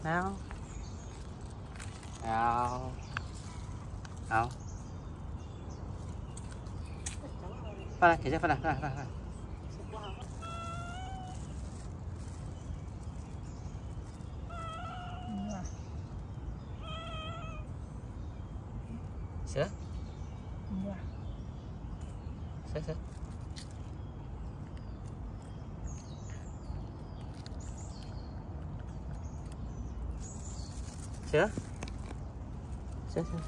Nào. Nào. Nào. Phát này, chị phát này, phát này. Sữa. Sữa, sữa. Sữa. Sữa, sữa.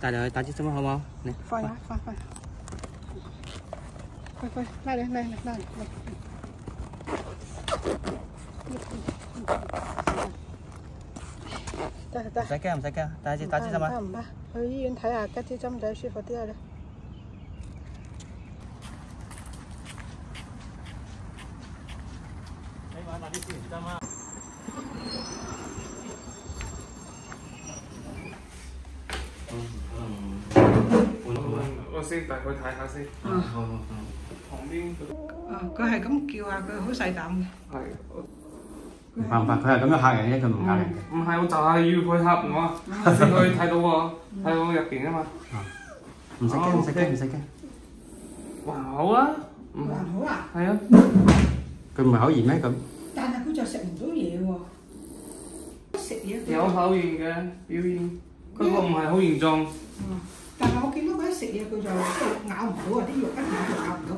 Ta đợi ta chứ không không nè. Phơi hả? Phơi. Phơi. Này đây.唔使驚，打支針啊！唔怕，去醫院睇下，吉支針仔舒服啲啊！你買打啲消炎針啊！我先帶佢睇下先。好。旁邊。佢係咁叫下，佢好細膽嘅。係。唔怕，佢係咁樣嚇人啫，佢唔嚇人嘅。唔係，我就係要佢嚇我，先可以睇到我入邊啊嘛。唔使驚。還好啊。還好啊。係啊。佢唔係口炎咩咁？但係佢就食唔到嘢喎。食嘢。有口炎嘅表現，不過唔係好嚴重。但係我見到佢一食嘢，佢就咬唔到啊！啲肉一咬就咬唔到。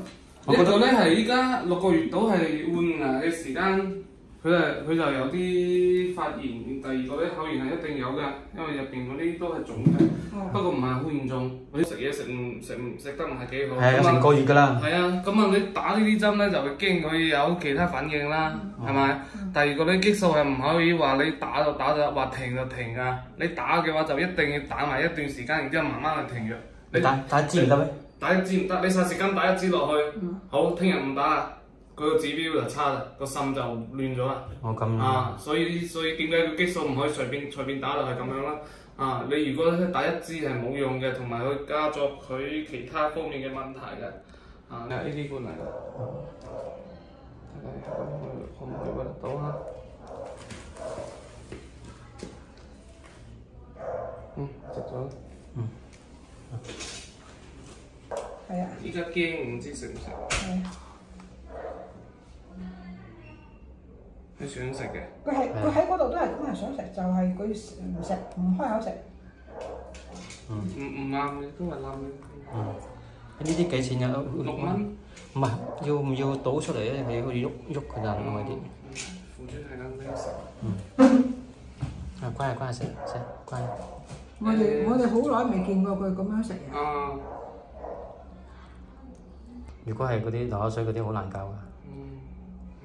我覺得咧係依家6個月到係換牙嘅時間。佢就有啲發炎，第二個咧口炎係一定有㗎，因為入邊嗰啲都係腫嘅，不過唔係好嚴重。嗰啲食嘢食得唔係幾好。係有成個月㗎啦。係啊，咁啊你打呢啲針咧就會驚佢有其他反應啦，係咪？第二個咧激素係唔可以話你打就打咗，話停就停㗎。你打嘅話就一定要打埋一段時間，然之後慢慢去停藥。你打一支唔得咩？打一支唔得，你霎時間打一支落去，好，聽日唔打啦。佢個指標就差啦，個腎就亂咗啦。哦咁啊，所以點解個激素唔可以隨便打就係咁樣啦。啊，你如果打一支係冇用嘅，同埋會加作佢其他方面嘅問題嘅。啊，呢啲罐嚟㗎。睇下可唔可以揾得到啊？食咗。係啊。依家驚唔知食唔食？係。你想食嘅？佢喺嗰度都係咁係想食，就係佢唔開口食。唔啱嘅，都係啱嘅。呢啲幾錢啊？6蚊。唔係，要唔要倒出嚟咧？係要喐佢就咁嗰啲。腐豬係啱咩食？乖食，乖。我哋好耐未見過佢咁樣食嘢。如果係嗰啲流口水嗰啲好難搞㗎。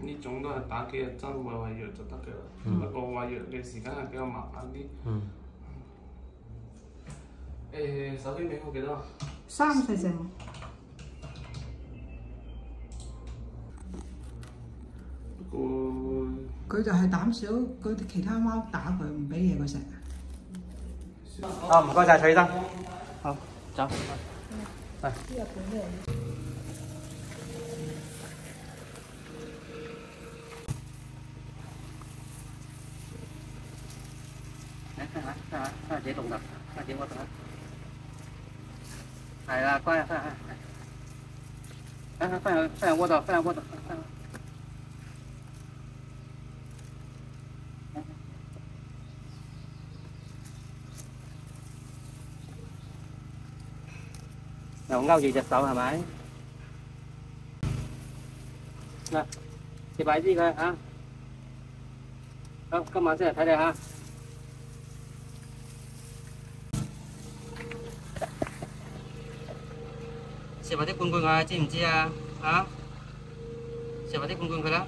呢種都係打幾日針餵藥就得嘅啦，不過餵藥嘅時間係比較麻煩啲。手機尾號幾多？340。不過佢就係膽小，嗰啲其他貓打佢，唔俾嘢佢食。好，唔該曬徐醫生。好，走。嚟。看自己動作，看自己摸動。係啦，乖啊，快點窩到。又勾住隻手係咪？嗱，貼埋啲佢嚇。好，今晚先嚟睇你嚇。食埋啲罐罐佢，知唔知啊？嚇！食埋啲罐罐佢啦。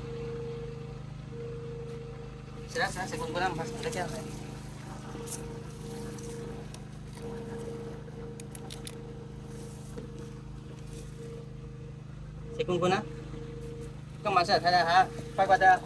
食罐罐啦，唔使驚。食罐罐啦。今晚先嚟睇睇嚇，乖乖哋。